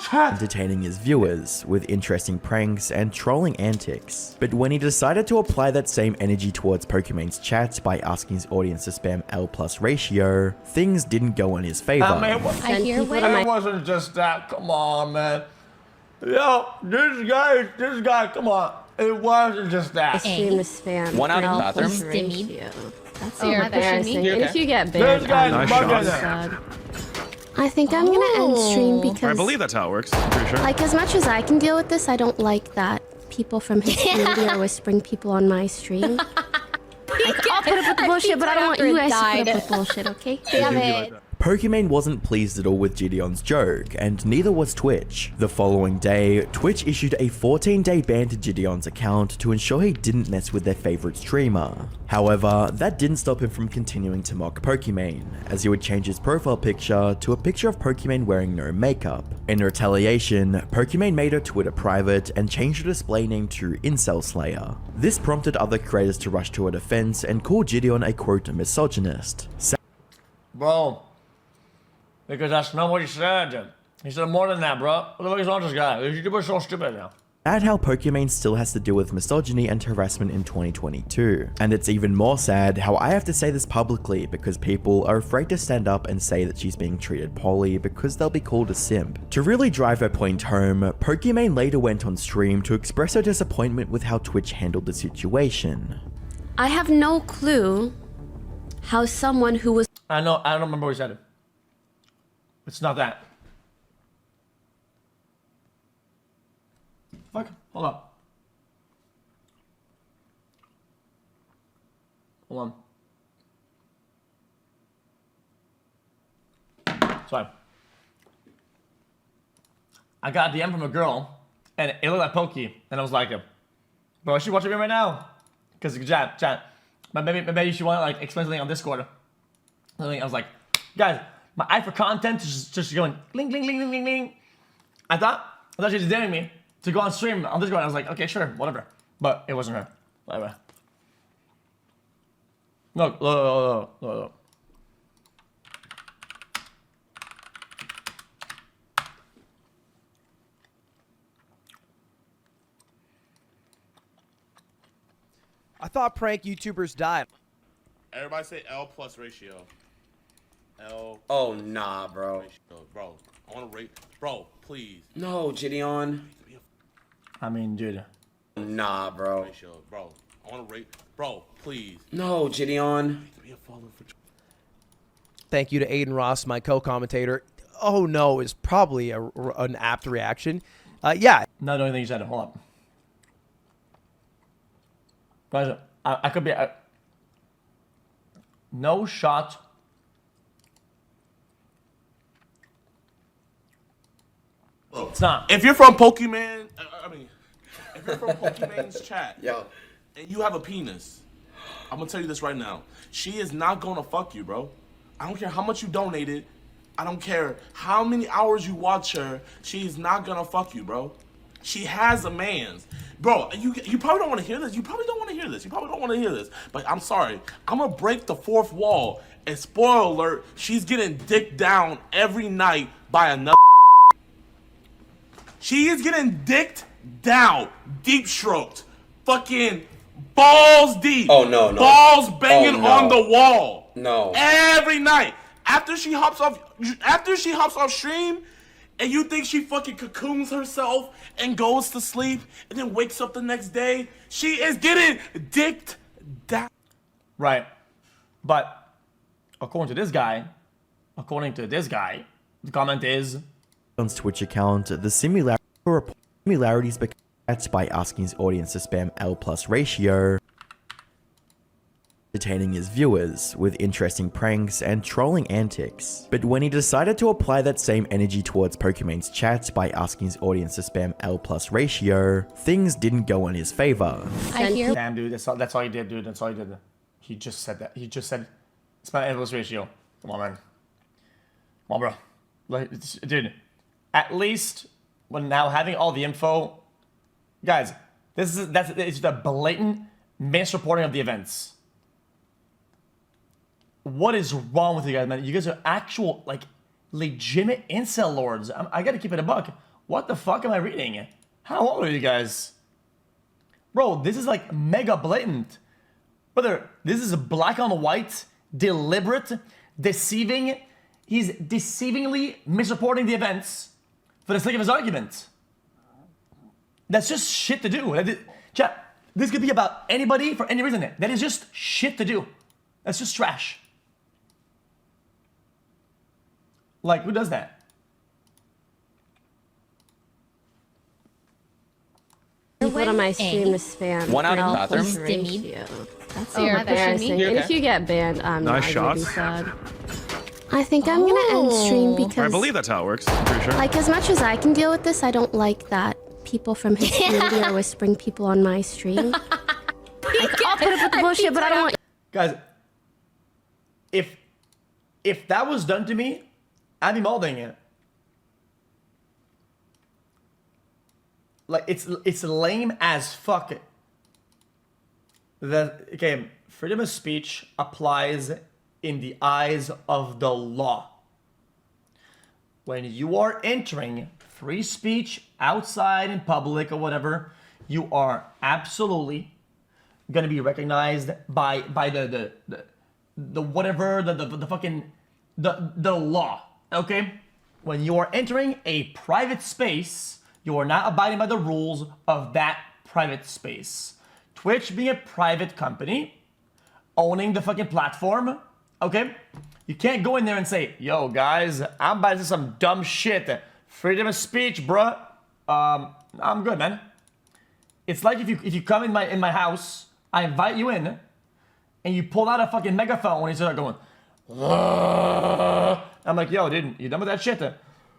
Speaker 2: chat.
Speaker 1: Entertaining his viewers with interesting pranks and trolling antics. But when he decided to apply that same energy towards Pokimane's chat by asking his audience to spam L+ ratio, things didn't go in his favor.
Speaker 2: It wasn't just that. Come on, man. Yo, this guy, come on. It wasn't just that.
Speaker 4: Stream the spam.
Speaker 11: One out of the bathroom.
Speaker 4: That's embarrassing. And if you get
Speaker 2: This
Speaker 4: banned,
Speaker 2: guy's bugging
Speaker 4: sad. I think I'm gonna end stream because
Speaker 11: I believe that's how it works. I'm pretty sure.
Speaker 4: like, as much as I can deal with this, I don't like that people from his community are whispering people on my stream. Like, I'll put up with the bullshit, but I don't want you guys to put up with bullshit, okay?
Speaker 7: Damn it.
Speaker 1: Pokimane wasn't pleased at all with JiDion's joke, and neither was Twitch. The following day, Twitch issued a 14-day ban to JiDion's account to ensure he didn't mess with their favorite streamer. However, that didn't stop him from continuing to mock Pokimane, as he would change his profile picture to a picture of Pokimane wearing no makeup. In retaliation, Pokimane made her Twitter private and changed her display name to Incel Slayer. This prompted other creators to rush to her defense and call JiDion a quote misogynist.
Speaker 2: Bro. Because that's not what he said. He said more than that, bro. What the fuck is wrong with this guy? These YouTubers are so stupid now.
Speaker 1: Sad how Pokimane still has to deal with misogyny and harassment in 2022. And it's even more sad how I have to say this publicly because people are afraid to stand up and say that she's being treated poorly because they'll be called a simp. To really drive her point home, Pokimane later went on stream to express her disappointment with how Twitch handled the situation.
Speaker 4: I have no clue how someone who was
Speaker 2: I don't remember what he said. It's not that. Fuck, hold up. Hold on. Sorry. I got a DM from a girl, and it looked like Pokey, and I was like, bro, I should watch it right now. Because chat. But maybe you should want to like explain something on Discord. I was like, guys, my eye for content is just going ling ling ling ling ling ling. I thought she was daring me to go on stream on Discord. I was like, okay, sure, whatever. But it wasn't her. Whatever. No.
Speaker 12: I thought prank YouTubers died.
Speaker 13: Everybody say L plus ratio. L.
Speaker 14: Oh nah, bro.
Speaker 13: Ratio. Bro, I want to rate. Bro, please.
Speaker 14: No, JiDion.
Speaker 2: I mean, dude.
Speaker 14: Nah, bro.
Speaker 13: Ratio. Bro, I want to rate. Bro, please.
Speaker 14: No, JiDion.
Speaker 12: Thank you to Aiden Ross, my co-commentator. Oh no is probably an apt reaction. Yeah.
Speaker 2: Not the only thing you said. Hold up. Guys, I could be... no shot.
Speaker 13: Look,
Speaker 2: it's not.
Speaker 13: If you're from Pokimane, if you're from Pokimane's chat,
Speaker 14: yo,
Speaker 13: and you have a penis, I'm gonna tell you this right now. She is not gonna fuck you, bro. I don't care how much you donated. I don't care how many hours you watch her. She's not gonna fuck you, bro. She has a man's. Bro, you probably don't want to hear this. You probably don't want to hear this. But I'm sorry. I'm going to break the fourth wall. And spoiler alert, she's getting dicked down every night by another. She is getting dicked down. Deep stroked. Fucking balls deep.
Speaker 14: Oh, no.
Speaker 13: Balls banging on the wall.
Speaker 14: No.
Speaker 13: Every night. After she hops off stream, and you think she fucking cocoons herself and goes to sleep and then wakes up the next day, she is getting dicked down.
Speaker 2: Right. But according to this guy, the comment is...
Speaker 1: On his Twitch account, the similarities became by asking his audience to spam L plus ratio, entertaining his viewers with interesting pranks and trolling antics. But when he decided to apply that same energy towards Pokimane's chat by asking his audience to spam L plus ratio, things didn't go in his favor.
Speaker 2: Damn, dude, that's all he did, dude. That's all he did. He just said that. He just said, spam L plus ratio. Come on, man. Come on, bro. Like, dude, at least when now having all the info, guys, it's the blatant misreporting of the events. What is wrong with you guys, man? You guys are actual, like, legitimate incel lords. I gotta keep it a buck. What the fuck am I reading? How old are you guys? Bro, this is like mega blatant. Brother, this is black on white, deliberate, deceiving. He's deceivingly misreporting the events for the sake of his argument. That's just shit to do. Chat, this could be about anybody for any reason. That is just shit to do. That's just trash. Like, who does that?
Speaker 4: People on my stream to spam.
Speaker 11: One out in the bathroom.
Speaker 4: That's embarrassing. And if you get banned, I'm
Speaker 11: Nice
Speaker 4: not gonna be
Speaker 11: shot.
Speaker 4: sad. I think I'm gonna end stream
Speaker 11: I
Speaker 4: because,
Speaker 11: believe that's how it works. I'm pretty sure.
Speaker 4: like, as much as I can deal with this, I don't like that people from his community are whispering people on my stream. Like, I'll put up with the bullshit, but I don't want.
Speaker 2: Guys, if that was done to me, I'd be molding it. Like, it's lame as fuck. Okay, freedom of speech applies in the eyes of the law. When you are entering free speech outside in public or whatever, you are absolutely gonna be recognized by the whatever, the fucking the law. Okay, when you are entering a private space, you are not abiding by the rules of that private space. Twitch being a private company, owning the fucking platform, okay? You can't go in there and say, yo guys, I'm about to do some dumb shit. Freedom of speech, bruh. I'm good, man. It's like if you come in my house, I invite you in, and you pull out a fucking megaphone and you start going, I'm like, yo, dude, you done with that shit?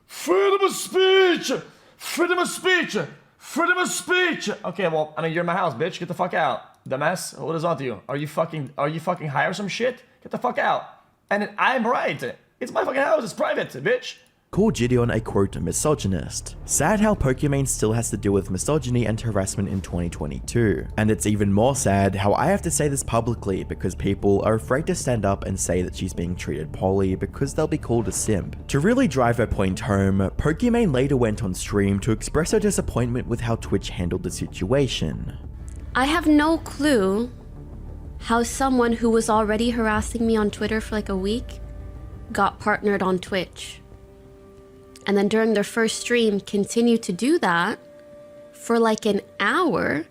Speaker 2: Freedom of speech! Freedom of speech! Freedom of speech! Okay, well, I mean, you're in my house, bitch. Get the fuck out. Dumbass, what is on to you? Are you fucking high or some shit? Get the fuck out. And I'm right. It's my fucking house. It's private, bitch.
Speaker 1: Call JiDion a quote misogynist. Sad how Pokimane still has to deal with misogyny and harassment in 2022. And it's even more sad how I have to say this publicly because people are afraid to stand up and say that she's being treated poorly because they'll be called a simp. To really drive her point home, Pokimane later went on stream to express her disappointment with how Twitch handled the situation.
Speaker 4: I have no clue how someone who was already harassing me on Twitter for like a week got partnered on Twitch. And then during their first stream, continued to do that for like an hour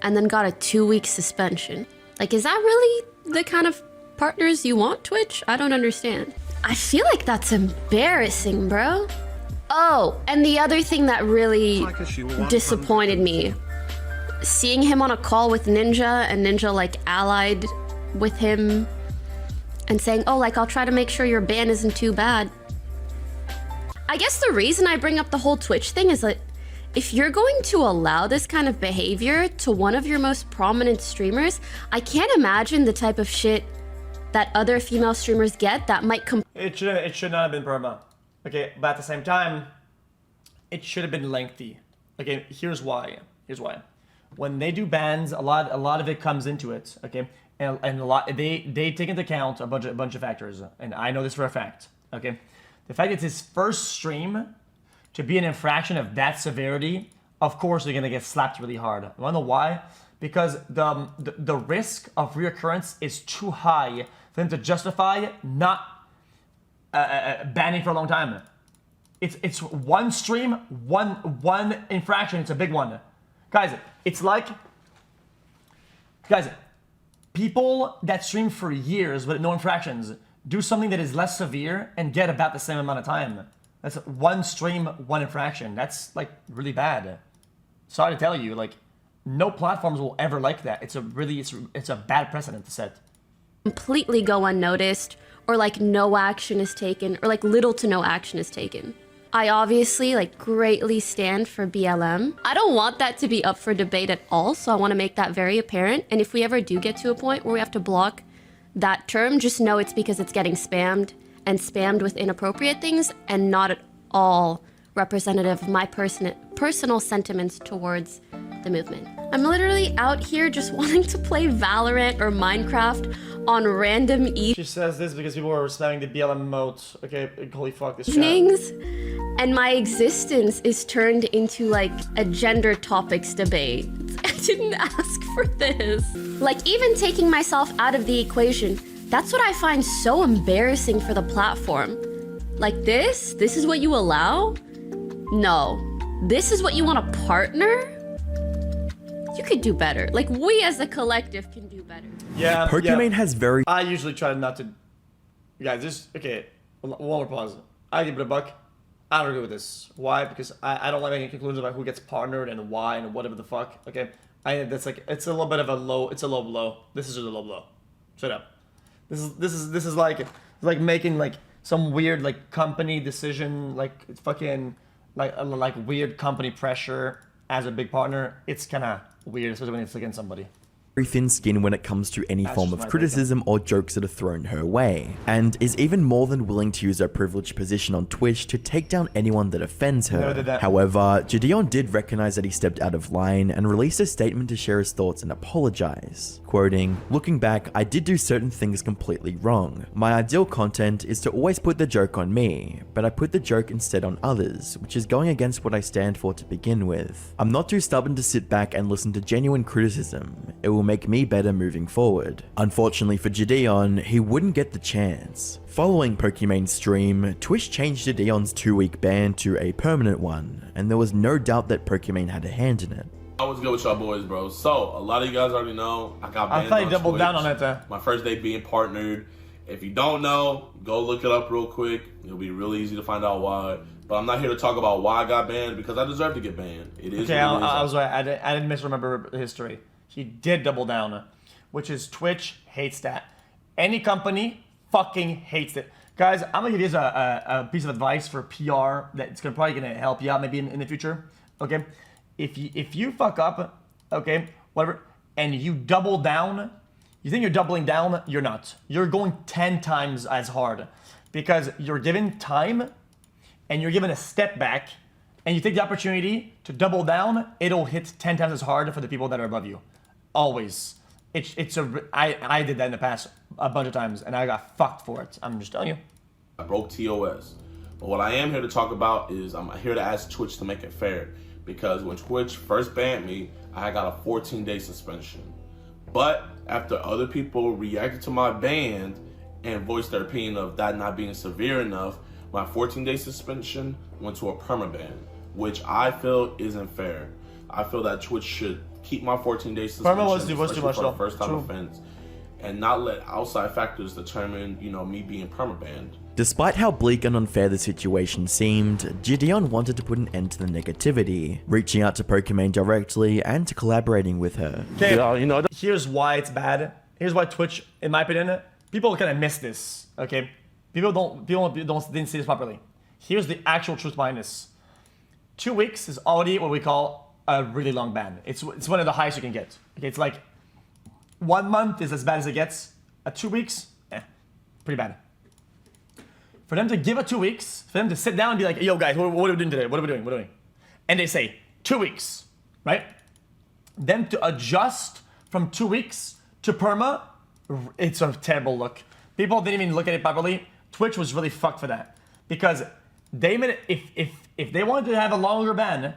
Speaker 4: and then got a 2-week suspension. Like, is that really the kind of partners you want, Twitch? I don't understand. I feel like that's embarrassing, bro. Oh, and the other thing that really disappointed me, seeing him on a call with Ninja and Ninja like allied with him and saying, oh, like, I'll try to make sure your ban isn't too bad. I guess the reason I bring up the whole Twitch thing is that if you're going to allow this kind of behavior to one of your most prominent streamers, I can't imagine the type of shit that other female streamers get that might
Speaker 2: It should not have been perma. Okay, but at the same time, it should have been lengthy. Okay, here's why. When they do bans, a lot of it comes into it. Okay, and a lot they take into account a bunch of factors, and I know this for a fact. Okay. The fact that it's his first stream to be an infraction of that severity, of course they're gonna get slapped really hard. You wanna know why? Because the risk of reoccurrence is too high for them to justify not banning for a long time. It's one stream, one infraction. It's a big one, guys. It's like, guys, people that stream for years with no infractions do something that is less severe and get about the same amount of time. That's one stream, one infraction. That's like really bad. Sorry to tell you, like, no platforms will ever like that. It's a bad precedent to set.
Speaker 4: completely go unnoticed, or like no action is taken, or like little to no action is taken. I obviously like greatly stand for BLM. I don't want that to be up for debate at all, so I want to make that very apparent. And if we ever do get to a point where we have to block that term, just know it's because it's getting spammed and spammed with inappropriate things and not at all representative of my personal sentiments towards the movement. I'm literally out here just wanting to play Valorant or Minecraft on random
Speaker 2: She says this because people were spamming the BLM emotes. Okay, holy fuck this
Speaker 4: evenings, and my existence is turned into like a gender topics debate. I didn't ask for this. Like, even taking myself out of the equation, that's what I find so embarrassing for the platform. Like this is what you allow? No. This is what you want to partner? You could do better. Like, we as a collective can do better.
Speaker 2: Yeah,
Speaker 1: Pokimane has very...
Speaker 2: I usually try not to... Guys, just... Okay, one more pause. I give it a buck. I don't agree with this. Why? Because I don't like making conclusions about who gets partnered and why and whatever the fuck. Okay? That's like... It's a little bit of a low... It's a low blow. This is a low blow. Shut up. This is like making like some weird like company decision, like it's fucking like weird company pressure as a big partner. It's kind of weird, especially when it's against somebody.
Speaker 1: Very thin skin when it comes to any form of criticism or jokes that are thrown her way, and is even more than willing to use her privileged position on Twitch to take down anyone that offends her. However, JiDion did recognize that he stepped out of line and released a statement to share his thoughts and apologize, quoting, "Looking back, I did do certain things completely wrong. My ideal content is to always put the joke on me, but I put the joke instead on others, which is going against what I stand for to begin with. I'm not too stubborn to sit back and listen to genuine criticism. It will make me better moving forward." Unfortunately for JiDion, he wouldn't get the chance. Following Pokimane's stream, Twitch changed JiDion's 2-week ban to a permanent one, and there was no doubt that Pokimane had a hand in it.
Speaker 13: I was good with y'all boys, bro. So, a lot of you guys already know, I got banned
Speaker 2: I thought you
Speaker 13: on
Speaker 2: doubled
Speaker 13: Twitch.
Speaker 2: down on it.
Speaker 13: My first day being partnered. If you don't know, go look it up real quick. It'll be really easy to find out why. But I'm not here to talk about why I got banned, because I deserve to get banned. It is
Speaker 2: okay, I was right. I didn't misremember history. He did double down, which is Twitch hates that. Any company fucking hates it. Guys, I'm gonna give you a piece of advice for PR that's probably gonna help you out maybe in the future. Okay, if you fuck up, okay, whatever, and you double down, you think you're doubling down, you're not. You're going 10 times as hard because you're given time and you're given a step back and you take the opportunity to double down, it'll hit 10 times as hard for the people that are above you. Always. I did that in the past a bunch of times and I got fucked for it. I'm just telling you.
Speaker 13: I broke TOS. But what I am here to talk about is I'm here to ask Twitch to make it fair. Because when Twitch first banned me, I got a 14-day suspension. But after other people reacted to my ban and voiced their opinion of that not being severe enough, my 14-day suspension went to a permaban, which I feel isn't fair. I feel that Twitch should keep my 14-day suspension,
Speaker 2: was too much,
Speaker 13: for
Speaker 2: though.
Speaker 13: a first-time
Speaker 2: True.
Speaker 13: offense, and not let outside factors determine, me being permabanned.
Speaker 1: Despite how bleak and unfair the situation seemed, JiDion wanted to put an end to the negativity, reaching out to Pokimane directly and collaborating with her.
Speaker 2: Okay, here's why it's bad. Here's why Twitch, in my opinion, people kind of miss this. Okay, people didn't see this properly. Here's the actual truth behind this. 2 weeks is already what we call a really long ban. It's one of the highest you can get. Okay, it's like 1 month is as bad as it gets. 2 weeks, pretty bad. For them to give it 2 weeks, for them to sit down and be like, yo guys, what are we doing today? What are we doing? And they say 2 weeks, right? Then to adjust from 2 weeks to perma, it's a terrible look. People didn't even look at it properly. Twitch was really fucked for that. Because they made it, if they wanted to have a longer ban,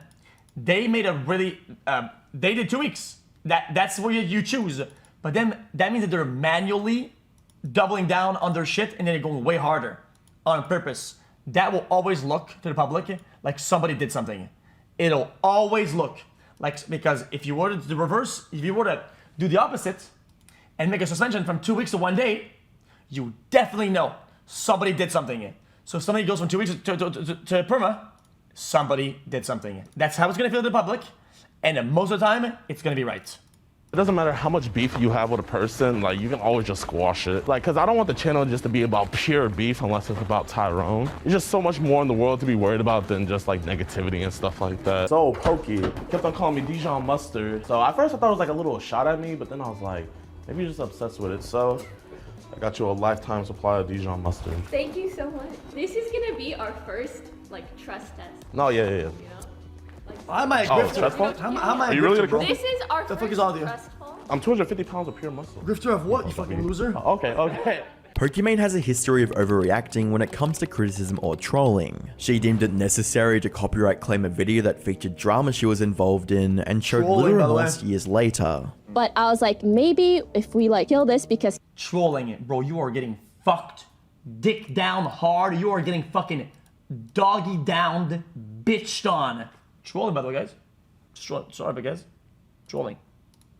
Speaker 2: they made a really, they did 2 weeks. That's where you choose. But then that means that they're manually doubling down on their shit and then they're going way harder on purpose. That will always look to the public like somebody did something. It'll always look like, because if you were to do the reverse, if you were to do the opposite and make a suspension from 2 weeks to 1 day, you definitely know somebody did something. So if somebody goes from 2 weeks to perma, somebody did something. That's how it's gonna feel to the public, and most of the time, it's gonna be right.
Speaker 15: It doesn't matter how much beef you have with a person, like, you can always just squash it. Like, because I don't want the channel just to be about pure beef unless it's about Tyrone. There's just so much more in the world to be worried about than just, like, negativity and stuff like that. So, Pokey kept on calling me Dijon Mustard. So, at first I thought it was, like, a little shot at me, but then I was like, maybe you're just obsessed with it. So, I got you a lifetime supply of Dijon Mustard.
Speaker 4: Thank you so much. This is gonna be our first, trust test.
Speaker 15: No, yeah.
Speaker 4: You know?
Speaker 2: How am I a
Speaker 15: grifter?
Speaker 2: grifter? How am I a
Speaker 15: Are you really
Speaker 2: grifter, bro?
Speaker 4: This is our
Speaker 2: The fuck
Speaker 4: first
Speaker 2: is all of you?
Speaker 4: trust fall.
Speaker 15: I'm 250 pounds of pure muscle.
Speaker 2: Grifter of what, you fucking loser?
Speaker 15: Okay.
Speaker 1: Pokimane has a history of overreacting when it comes to criticism or trolling. She deemed it necessary to copyright claim a video that featured drama she was involved in and showed
Speaker 2: Trolling,
Speaker 1: little
Speaker 2: by the way.
Speaker 1: remorse years later.
Speaker 7: But I was like, maybe if we kill this because
Speaker 2: Trolling it, bro. You are getting fucked. Dick down hard. You are getting fucking doggy downed, bitched on. Trolling, by the way, guys. Sorry, but guys. Trolling.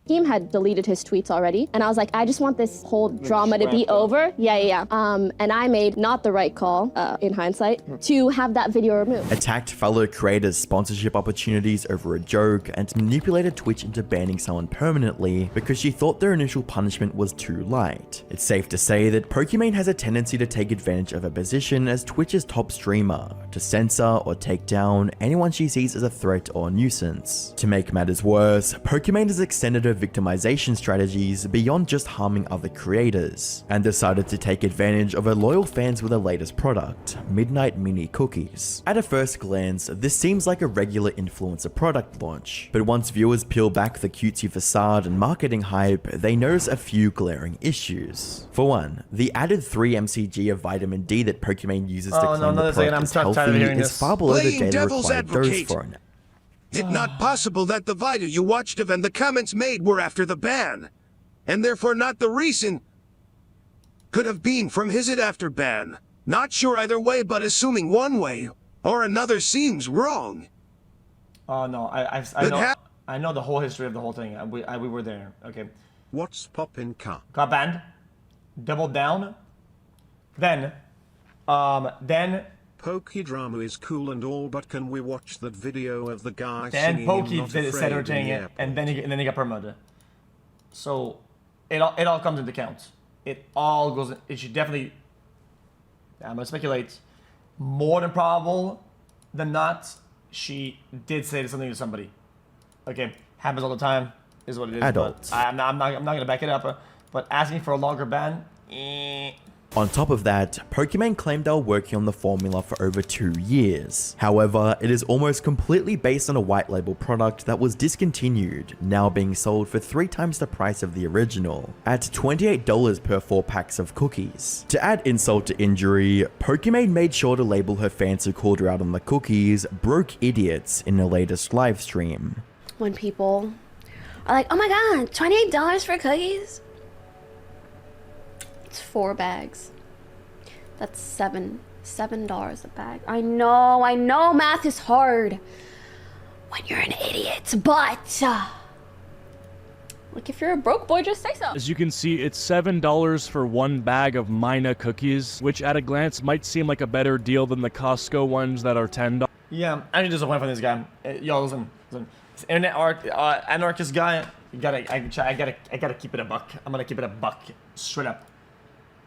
Speaker 7: Team had deleted his tweets already, and I was like, I just want this whole drama to be over. Yeah. And I made not the right call, in hindsight, to have that video removed.
Speaker 1: Attacked fellow creators' sponsorship opportunities over a joke and manipulated Twitch into banning someone permanently because she thought their initial punishment was too light. It's safe to say that Pokimane has a tendency to take advantage of her position as Twitch's top streamer, to censor or take down anyone she sees as a threat or nuisance. To make matters worse, Pokimane has extended her victimization strategies beyond just harming other creators, and decided to take advantage of her loyal fans with her latest product, Midnight Mini Cookies. At a first glance, this seems like a regular influencer product launch, but once viewers peel back the cutesy facade and marketing hype, they notice a few glaring issues. For one, the added 3 mcg of vitamin D that Pokimane uses to claim the product is healthy is far below the data required dose for an
Speaker 16: It's not possible that the video you watched of and the comments made were after the ban, and therefore not the reason. Could have been from his it after ban. Not sure either way, but assuming one way or another seems wrong.
Speaker 2: Oh no, I know the whole history of the whole thing. We were there. Okay.
Speaker 16: What's poppin' car?
Speaker 2: Got banned. Doubled down. Then.
Speaker 16: Pokey drama is cool and all, but can we watch that video of the guy
Speaker 2: Then
Speaker 16: singing
Speaker 2: Pokey
Speaker 16: Not
Speaker 2: said
Speaker 16: Afraid
Speaker 2: her
Speaker 16: in
Speaker 2: thing,
Speaker 16: the
Speaker 2: and then he got permud. So, it all comes into account. It all goes. It should definitely. I'm gonna speculate. More than probable than not, she did say something to somebody. Okay, happens all the time. Is what it is.
Speaker 1: Adults.
Speaker 2: But I'm not gonna back it up. But asking for a longer ban.
Speaker 1: On top of that, Pokimane claimed they were working on the formula for over 2 years. However, it is almost completely based on a white label product that was discontinued, now being sold for 3 times the price of the original, at $28 per 4 packs of cookies. To add insult to injury, Pokimane made sure to label her fans who called her out on the cookies broke idiots in the latest live stream.
Speaker 4: When people are like, oh my god, $28 for cookies? It's 4 bags. That's $7 a bag. I know math is hard when you're an idiot, but like if you're a broke boy, just say so.
Speaker 17: As you can see, it's $7 for 1 bag of Mina cookies, which at a glance might seem like a better deal than the Costco ones that are $10.
Speaker 2: Yeah, I'm actually disappointed from this guy. Yo, listen. This internet anarchist guy. I gotta keep it a buck. I'm gonna keep it a buck, straight up.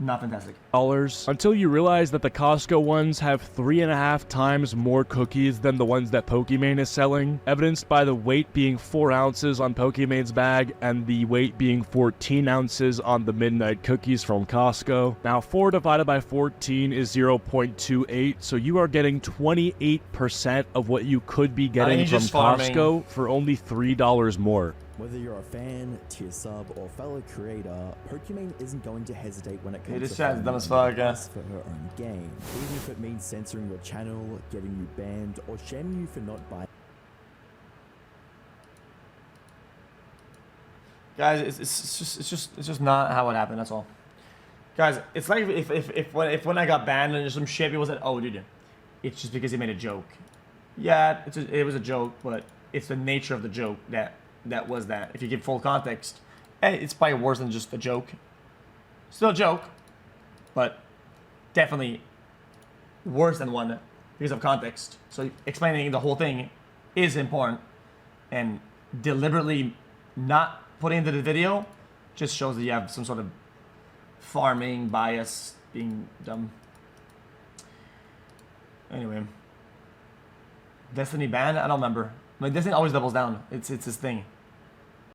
Speaker 2: Not fantastic.
Speaker 17: Until you realize that the Costco ones have 3.5 times more cookies than the ones that Pokimane is selling, evidenced by the weight being 4 ounces on Pokimane's bag and the weight being 14 ounces on the Midnight cookies from Costco. Now 4 divided by 14 is 0.28, so you are getting 28% of what you could be getting from Costco for only $3 more.
Speaker 1: Whether you're a fan, tier sub, or fellow creator, Pokimane isn't going to hesitate when it comes
Speaker 2: this
Speaker 1: to
Speaker 2: chat's dumb as fuck,
Speaker 1: for her own game. Even if it means censoring your channel, getting you banned, or shaming you for not buying.
Speaker 2: Guys, it's just not how it happened. That's all. Guys, it's like if when I got banned and some shit, people said, "Oh, dude, it's just because he made a joke." Yeah, it was a joke, but it's the nature of the joke that was that. If you give full context, it's probably worse than just a joke. Still a joke, but definitely worse than one because of context. So explaining the whole thing is important, and deliberately not putting into the video just shows that you have some sort of farming bias, being dumb. Anyway, Destiny ban? I don't remember. Like, Destiny always doubles down. It's his thing.